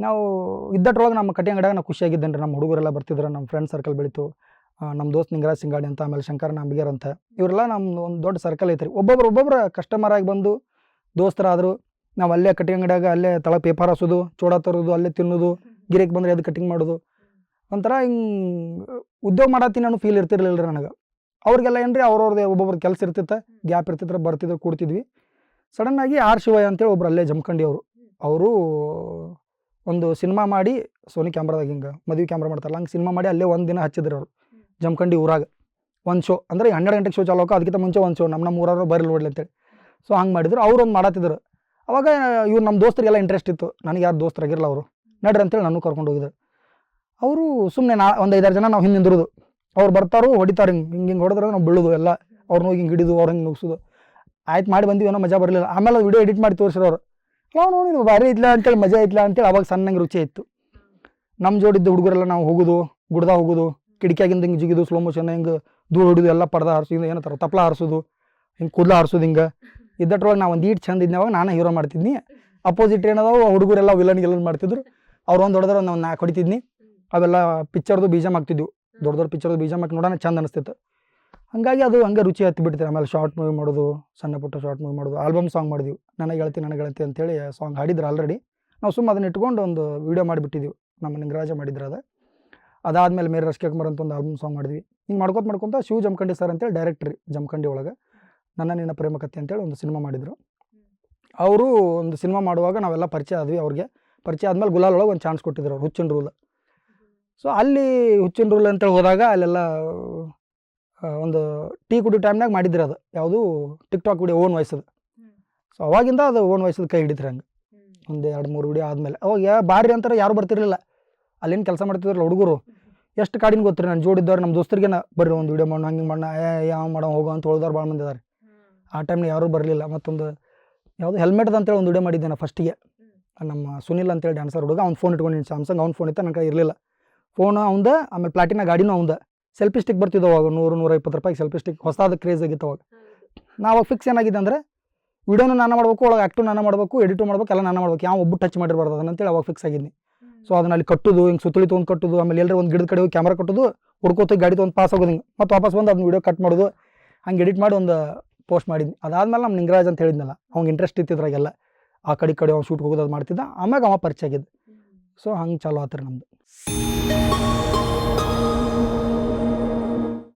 ನಾವು ಇದ್ದಟ್ರೊಳಗೆ ನಮ್ಮ ಕಟಿಂಗ್ ಅಂಗಡಿಯಾಗ ನಾವು ಖುಷಿಯಾಗಿದ್ದೇನೆ ರೀ. ನಮ್ಮ ಹುಡುಗರೆಲ್ಲ ಬರ್ತಿದ್ರು, ನಮ್ಮ ಫ್ರೆಂಡ್ ಸರ್ಕಲ್ ಬೆಳೀತು. ನಮ್ಮ ದೋಸ್ತ್ ನಿಂಗರಾಜ್ ಸಿಂಗಾಡಿ ಅಂತ, ಆಮೇಲೆ ಶಂಕರ ನಂಬಿಗೇರ್ ಅಂತ, ಇವರೆಲ್ಲ ನಮ್ಮ ಒಂದು ದೊಡ್ಡ ಸರ್ಕಲ್ ಐತ್ರಿ. ಒಬ್ಬೊಬ್ರು ಕಸ್ಟಮರ್ ಆಗಿ ಬಂದು ದೋಸ್ತರಾದರು. ನಾವು ಅಲ್ಲೇ ಕಟಿಂಗ್ ಅಂಗಡಿಯಾಗ ಅಲ್ಲೇ ತಳ ಪೇಪರ್ ಹಾಸೋದು, ಚೂಡ ತರೋದು, ಅಲ್ಲೇ ತಿನ್ನೋದು, ಗಿರಾಕಿ ಬಂದರೆ ಅದು ಕಟಿಂಗ್ ಮಾಡೋದು. ಒಂಥರ ಹಿಂಗೆ ಉದ್ಯೋಗ ಮಾಡತ್ತೀನಿ ಅನ್ನೋ ಫೀಲ್ ಇರ್ತಿರ್ಲಿಲ್ಲ ರೀ ನನಗೆ. ಅವ್ರಿಗೆಲ್ಲ ಏನು ರೀ ಅವ್ರವ್ರದ್ದು ಒಬ್ಬೊಬ್ರು ಕೆಲಸ ಇರ್ತಿತ್ತು, ಗ್ಯಾಪ್ ಇರ್ತಿತ್ತು, ಬರ್ತಿದ್ರು, ಕೂಡ್ತಿದ್ವಿ. ಸಡನ್ನಾಗಿ ಆರ್ ಶಿವಯ್ಯ ಅಂತೇಳಿ ಒಬ್ರು ಅಲ್ಲೇ ಜಮಖಂಡಿ ಅವರು ಒಂದು ಸಿನಿಮಾ ಮಾಡಿ ಸೋನಿ ಕ್ಯಾಮ್ರಾದಾಗ ಹಿಂಗೆ ಮದುವೆ ಕ್ಯಾಮ್ರಾ ಮಾಡ್ತಾರಲ್ಲ ಹಂಗೆ ಸಿನಿಮಾ ಮಾಡಿ ಅಲ್ಲೇ ಒಂದು ದಿನ ಹಚ್ಚಿದ್ರು ಅವರು ಜಮಖಂಡಿ ಊರಾಗ. ಒಂದು ಶೋ ಅಂದರೆ 12 ಗಂಟೆಗೆ ಶೋ ಚಾಲೋಕ, ಅದಕ್ಕಿಂತ ಮುಂಚೆ ಒಂದು ಶೋ ನಮ್ಮ ಊರವ್ರು ಬರಲಿ ನೋಡ್ಲಿ ಅಂತೇಳಿ. ಸೊ ಹಂಗೆ ಮಾಡಿದ್ರು. ಅವ್ರು ಒಂದು ಮಾಡತ್ತಿದ್ರು. ಅವಾಗ ಇವ್ರು ನಮ್ಮ ದೋಸ್ತರಿಗೆಲ್ಲ ಇಂಟ್ರೆಸ್ಟ್ ಇತ್ತು. ನನಗೆ ಯಾರು ದೋಸ್ತರಾಗಿರಲ್ಲ ಅವರು, ನಡ್ರಿ ಅಂತೇಳಿ ನಾನು ಕರ್ಕೊಂಡು ಹೋಗಿದ್ರು. ಅವರು ಸುಮ್ಮನೆ ಒಂದು 5-6 ಜನ ನಾವು ಹಿಂದೆ ನಿಂದಿರೋದು. ಅವ್ರು ಬರ್ತಾರೋ ಹೊಡಿತಾರೆ, ಹಿಂಗೆ ಹೊಡೆದ್ರೆ ನಾವು ಬೀಳೋದು ಎಲ್ಲ, ಅವ್ರನ್ನ ಹೋಗಿ ಹಿಂಗೆ ಹಿಡಿದು ಅವ್ರು ಹಿಂಗೆ ನುಗ್ಸೋದು. ಆಯ್ತು ಮಾಡಿ ಬಂದಿವಿ, ಏನೋ ಮಜಾ ಬರಲಿಲ್ಲ. ಆಮೇಲೆ ಅದು ವಿಡಿಯೋ ಎಡಿಟ್ ಮಾಡಿ ತೋರಿಸಿರೋರು, ನಾವು ನೋಡಿ ಭಾರಿ ಇದ್ಲ ಅಂತೇಳಿ, ಮಜಾ ಇದ್ಲ ಅಂತೇಳಿ. ಅವಾಗ ಸಣ್ಣಂಗೆ ರುಚಿ ಇತ್ತು. ನಮ್ಮ ಜೋಡಿದ್ದು ಹುಡುಗರೆಲ್ಲ ನಾವು ಹೋಗೋದು, ಗುಡ್ದ ಹೋಗೋದು, ಕಿಟಕಿಯಾಗಿಂದ ಹಿಂಗೆ ಜಿಗಿದು, ಸ್ಲೋ ಮೋಷನ್ ಹಿಂಗೆ ಧೂಳು ಹೊಡಿದು, ಎಲ್ಲ ಪರ್ದ ಹಾರಿಸೋದು, ಏನಂತಾರೆ ತಪ್ಪಲ ಹಾರಿಸೋದು, ಹಿಂಗೆ ಕೂದಲ ಹಾರಿಸೋದು. ಹಿಂಗೆ ಇದ್ದಟ್ರೊಳಗೆ ನಾವು ಒಂದು ಈಟ್ ಚಂದ ಇದ್ನವಾಗ ನಾನು ಹೀರೋ ಮಾಡ್ತಿದ್ನಿ. ಅಪೋಸಿಟ್ ಏನದಾವು ಹುಡುಗರೆಲ್ಲ ವಿಲನ್ ಮಾಡ್ತಿದ್ರು. ಅವ್ರು ಒಂದು ಹೊಡೆದ್ರೆ ಒಂದು 4 ಹೊಡಿತಿದ್ನಿ. ಅವೆಲ್ಲ ಪಿಕ್ಚರ್ದು ಬೀಜಮ್ ಆಗ್ತಿದ್ವು, ದೊಡ್ಡ ಪಿಕ್ಚರ್ದು ಬೀಜಮ್ ಹಾಕಿ ನೋಡೋಣ ಚಂದ ಅನಿಸ್ತಿತ್ತು. ಹಾಗಾಗಿ ಅದು ಹಂಗೆ ರುಚಿ ಹತ್ತಿ ಬಿಡ್ತೀವಿ. ಆಮೇಲೆ ಶಾರ್ಟ್ ಮೂವಿ ಮಾಡೋದು, ಸಣ್ಣ ಪುಟ್ಟ ಶಾರ್ಟ್ ಮೂವಿ ಮಾಡೋದು, ಆಲ್ಬಮ್ ಸಾಂಗ್ ಮಾಡಿದ್ವಿ. ನನಗೆ ಗೆಳತಿ ಅಂತೇಳಿ ಸಾಂಗ್ ಹಾಡಿದ್ರು ಆಲ್ರೆಡಿ. ನಾವು ಸುಮ್ಮ ಅದನ್ನ ಇಟ್ಕೊಂಡು ಒಂದು ವೀಡಿಯೋ ಮಾಡಿಬಿಟ್ಟಿದ್ದೀವಿ. ನಮ್ಮ ನಿಂಗರಾಜ ಮಾಡಿದ್ರು ಅದು. ಅದಾದಮೇಲೆ ಮೇರೆ ರಶ್ಕೇಕುಮಾರ್ ಅಂತ ಒಂದು ಆಲ್ಬಮ್ ಸಾಂಗ್ ಮಾಡಿದ್ವಿ. ಹಿಂಗೆ ಮಾಡ್ಕೊತ ಶಿವ ಜಮಖಂಡಿ ಸರ್ ಅಂತೇಳಿ ಡೈರೆಕ್ಟ್ರಿ ಜಮಖಂಡಿ ಒಳಗೆ ನನ್ನ ನಿನ್ನ ಪ್ರೇಮ ಕಥೆ ಅಂತೇಳಿ ಒಂದು ಸಿನಿಮಾ ಮಾಡಿದರು. ಅವರು ಒಂದು ಸಿನಿಮಾ ಮಾಡುವಾಗ ನಾವೆಲ್ಲ ಪರಿಚಯ ಆದ್ವಿ. ಅವ್ರಿಗೆ ಪರಿಚಯ ಆದಮೇಲೆ ಗುಲಾಲ್ ಒಳಗೆ ಒಂದು ಚಾನ್ಸ್ ಕೊಟ್ಟಿದ್ರು ಅವ್ರು, ಹುಚ್ಚಿನ ರೂಲ್. ಸೊ ಅಲ್ಲಿ ಹುಚ್ಚಿನ ರೂಲ್ ಅಂತೇಳಿ ಹೋದಾಗ ಅಲ್ಲೆಲ್ಲ ಒಂದು ಟೀ ಕುಡಿಯೋ ಟೈಮ್ನಾಗ ಮಾಡಿದ್ರು. ಅದು ಯಾವುದು ಟಿಕ್ಟಾಕ್ ವಿಡಿಯೋ ಓನ್ ವಾಯ್ಸದು. ಸೊ ಅವಾಗಿಂದ ಅದು ಓನ್ ವಾಯ್ಸದ ಕೈ ಹಿಡಿತ್ರಿ. ಹಂಗೆ ಒಂದು 2-3 ವಿಡಿಯೋ ಆದಮೇಲೆ ಅವಾಗ ಬಾರಿ ಅಂತಾರೆ ಯಾರು ಬರ್ತಿರ್ಲಿಲ್ಲ. ಅಲ್ಲೇನು ಕೆಲಸ ಮಾಡ್ತಿದ್ರಲ್ಲ ಹುಡುಗರು, ಎಷ್ಟು ಕಾಡಿನ ಗೊತ್ತಿರಿ. ನಾನು ಜೋಡಿದ್ದವ್ರು ನಮ್ಮ ದೋಸ್ತರಿಗೆ ಬರ್ರಿ ಒಂದು ವಿಡಿಯೋ ಮಾಡೋಣ, ಹಂಗೆ ಮಾಡೋಣ, ಯಾವ ಮಾಡೋ ಹೋಗೋ ಅಂತ ಹೋಳ್ದವ್ರು ಭಾಳ ಮಂದಿ ಇದ್ದಾರೆ. ಆ ಟೈಮ್ನ ಯಾರೂ ಬರಲಿಲ್ಲ. ಮತ್ತೊಂದು ಯಾವುದು ಹೆಲ್ಮೆಟ್ದು ಅಂತೇಳಿ ಒಂದು ವಿಡಿಯೋ ಮಾಡಿದ್ದೆ ನಾನು ಫಸ್ಟಿಗೆ. ನಮ್ಮ ಸುನಿಲ್ ಅಂತೇಳಿ ಡ್ಯಾನ್ಸರ್ ಹುಡುಗ, ಅವ್ನು ಫೋನ್ ಇಟ್ಕೊಂಡು ಸ್ಯಾಮ್ಸಂಗ್ ಅವ್ನು ಫೋನ್ ಇತ್ತು, ನನ್ನ ಕೈ ಇರಲಿಲ್ಲ ಫೋನು ಅವಂದ. ಆಮೇಲೆ ಪ್ಲಾಟಿನ ಗಾಡಿನೂ ಅವಂದ. ಸೆಲ್ಫಿ ಸ್ಟಿಕ್ ಬರ್ತಿದ್ದವು ಅವಾಗ, 100-120 ರೂಪಾಯಿಗೆ ಸೆಲ್ಫಿ ಸ್ಟಿಕ್, ಹೊಸದಾದ ಕ್ರೇಜ್ ಆಗಿತ್ತು ಅವಾಗ. ನಾವು ಅವಾಗ ಫಿಕ್ಸ್ ಏನಾಗಿದೆ ಅಂದರೆ ವಿಡಿಯೋನು ನಾನು ಮಾಡಬೇಕು, ಒಳಗೆ ಆ್ಯಕ್ಟು ನಾನು ಮಾಡಬೇಕು, ಎಡಿಟು ಮಾಡಬೇಕು, ಎಲ್ಲ ನಾನು ಮಾಡ್ಬೇಕು, ಯಾವ ಒಬ್ಬರು ಟಚ್ ಮಾಡಿರಬಾರ್ದು ಅದನ್ನಂತೇಳಿ ಅವಾಗ ಫಿಕ್ಸ್ ಆಗಿದ್ನಿ. ಸೊ ಅದನ್ನ ಅಲ್ಲಿ ಕಟ್ಟೋದು, ಹಿಂಗೆ ಸುತ್ತಳಿ ತೊಗೊಂಡು ಕಟ್ಟೋದು, ಆಮೇಲೆ ಎಲ್ಲರೂ ಒಂದು ಗಿಡದ ಕಡೆ ಹೋಗಿ ಕ್ಯಾಮ್ರಾ ಕಟ್ಟೋದು, ಹುಡ್ಕೋತ ಗಾಡಿ ತೊಗೊಂಡು ಪಾಸ್ ಆಗೋದು, ಹಿಂಗೆ ಮತ್ತೆ ವಾಪಸ್ ಬಂದು ಅದನ್ನ ವಿಡಿಯೋ ಕಟ್ ಮಾಡೋದು, ಹಂಗೆ ಎಡಿಟ್ ಮಾಡಿ ಒಂದು ಪೋಸ್ಟ್ ಮಾಡಿದ್ನಿ. ಅದಾದಮೇಲೆ ನಮ್ಮ ನಿಂಗರಾಜ್ ಅಂತ ಹೇಳಿದ್ನಲ್ಲ, ಅವ್ನಿಗೆ ಇಂಟ್ರೆಸ್ಟ್ ಇತ್ತಿದ್ರಾಗೆಲ್ಲ ಆ ಕಡೆ ಅವ್ನು ಶೂಟ್ ಹೋಗೋದು ಅದು ಮಾಡ್ತಿದ್ದ. ಆಮ್ಯಾಗ ಅವ ಪರಿಚಯ ಆಗಿದ್ದು. ಸೊ ಹಂಗೆ ಚಾಲೋ ಆತ್ರಿ ನಮ್ಮದು.